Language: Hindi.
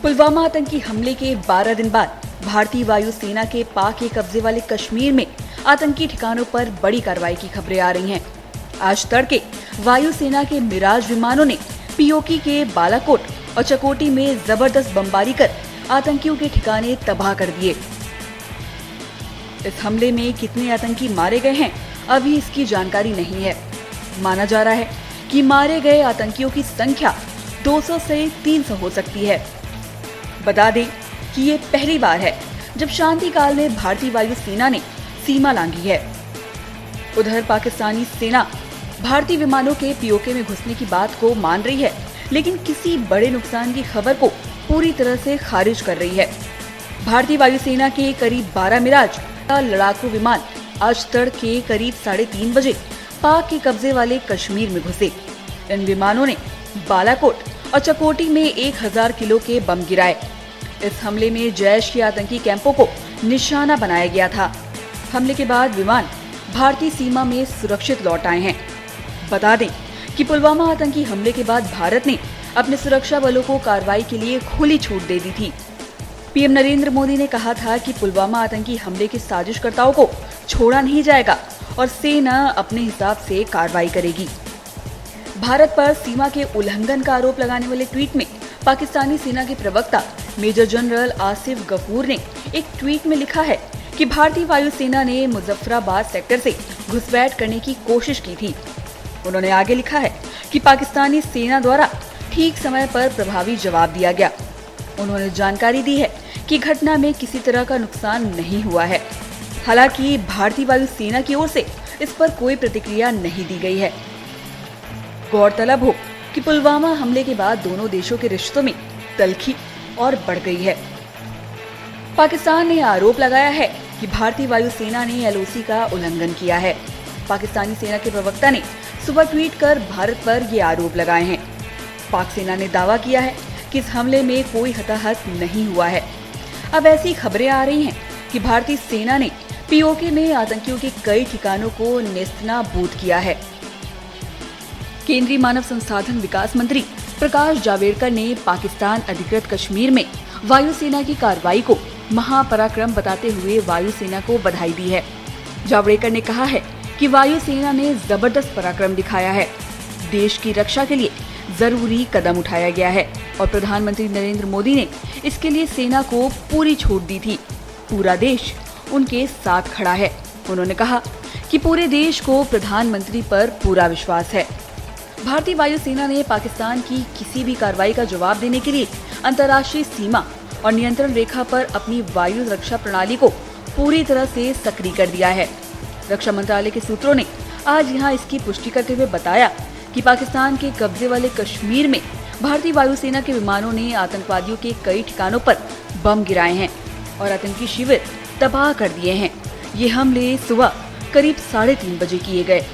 पुलवामा आतंकी हमले के 12 दिन बाद भारतीय वायुसेना के पाक के कब्जे वाले कश्मीर में आतंकी ठिकानों पर बड़ी कार्रवाई की खबरें आ रही हैं। आज तड़के वायुसेना के मिराज विमानों ने पीओके के बालाकोट और चकोटी में जबरदस्त बमबारी कर आतंकियों के ठिकाने तबाह कर दिए। इस हमले में कितने आतंकी मारे गए हैं, अभी इसकी जानकारी नहीं है। माना जा रहा है कि मारे गए आतंकियों की संख्या 200 से 300 हो सकती है। बता दें कि ये पहली बार है जब शांति काल में भारतीय वायुसेना ने सीमा लांघी है। उधर पाकिस्तानी सेना भारतीय विमानों के पीओके में घुसने की बात को मान रही है, लेकिन किसी बड़े नुकसान की खबर को पूरी तरह से खारिज कर रही है। भारतीय वायुसेना के करीब 12 मिराज लड़ाकू विमान आज तड़के करीब 3:30 बजे पाक के कब्जे वाले कश्मीर में घुसे। इन विमानों ने बालाकोट और चकोटी में 1000 किलो के बम गिराए। इस हमले में जैश के आतंकी कैंपों को निशाना बनाया गया था। हमले के बाद विमान भारतीय सीमा में सुरक्षित लौट आए हैं। बता दें कि पुलवामा आतंकी हमले के बाद भारत ने अपने सुरक्षा बलों को कार्रवाई के लिए खुली छूट दे दी थी। पीएम नरेंद्र मोदी ने कहा था कि पुलवामा आतंकी हमले के साजिशकर्ताओं को छोड़ा नहीं जाएगा और सेना अपने हिसाब से कार्रवाई करेगी। भारत पर सीमा के उल्लंघन का आरोप लगाने वाले ट्वीट में पाकिस्तानी सेना के प्रवक्ता मेजर जनरल आसिफ गफूर ने एक ट्वीट में लिखा है कि भारतीय वायुसेना ने मुजफ्फराबाद सेक्टर से घुसपैठ करने की कोशिश की थी। उन्होंने आगे लिखा है कि पाकिस्तानी सेना द्वारा ठीक समय पर प्रभावी जवाब दिया गया। उन्होंने जानकारी दी है कि घटना में किसी तरह का नुकसान नहीं हुआ है। हालांकि भारतीय वायुसेना की ओर से इस पर कोई प्रतिक्रिया नहीं दी गई है। गौरतलब हो कि पुलवामा हमले के बाद दोनों देशों के रिश्तों में तल्खी और बढ़ गई है। पाकिस्तान ने आरोप लगाया है कि भारतीय वायुसेना ने एलओसी का उल्लंघन किया है। पाकिस्तानी सेना के प्रवक्ता ने सुबह ट्वीट कर भारत पर ये आरोप लगाए हैं। पाक सेना ने दावा किया है कि इस हमले में कोई हताहत नहीं हुआ है। अब ऐसी खबरें आ रही हैं कि भारतीय सेना ने पीओके में आतंकियों के कई ठिकानों को नेस्तनाबूद किया है। केंद्रीय मानव संसाधन विकास मंत्री प्रकाश जावड़ेकर ने पाकिस्तान अधिकृत कश्मीर में वायुसेना की कार्रवाई को महापराक्रम बताते हुए वायुसेना को बधाई दी है। जावड़ेकर ने कहा है कि वायुसेना ने जबरदस्त पराक्रम दिखाया है। देश की रक्षा के लिए जरूरी कदम उठाया गया है और प्रधानमंत्री नरेंद्र मोदी ने इसके लिए सेना को पूरी छूट दी थी। पूरा देश उनके साथ खड़ा है। उन्होंने कहा कि पूरे देश को प्रधानमंत्री पर पूरा विश्वास है। भारतीय वायुसेना ने पाकिस्तान की किसी भी कार्रवाई का जवाब देने के लिए अंतर्राष्ट्रीय सीमा और नियंत्रण रेखा पर अपनी वायु रक्षा प्रणाली को पूरी तरह से सक्रिय कर दिया है। रक्षा मंत्रालय के सूत्रों ने आज यहां इसकी पुष्टि करते हुए बताया कि पाकिस्तान के कब्जे वाले कश्मीर में भारतीय वायुसेना के विमानों ने आतंकवादियों के कई ठिकानों पर बम गिराए हैं और आतंकी शिविर तबाह कर दिए हैं। ये हमले सुबह करीब 3:30 बजे किए गए।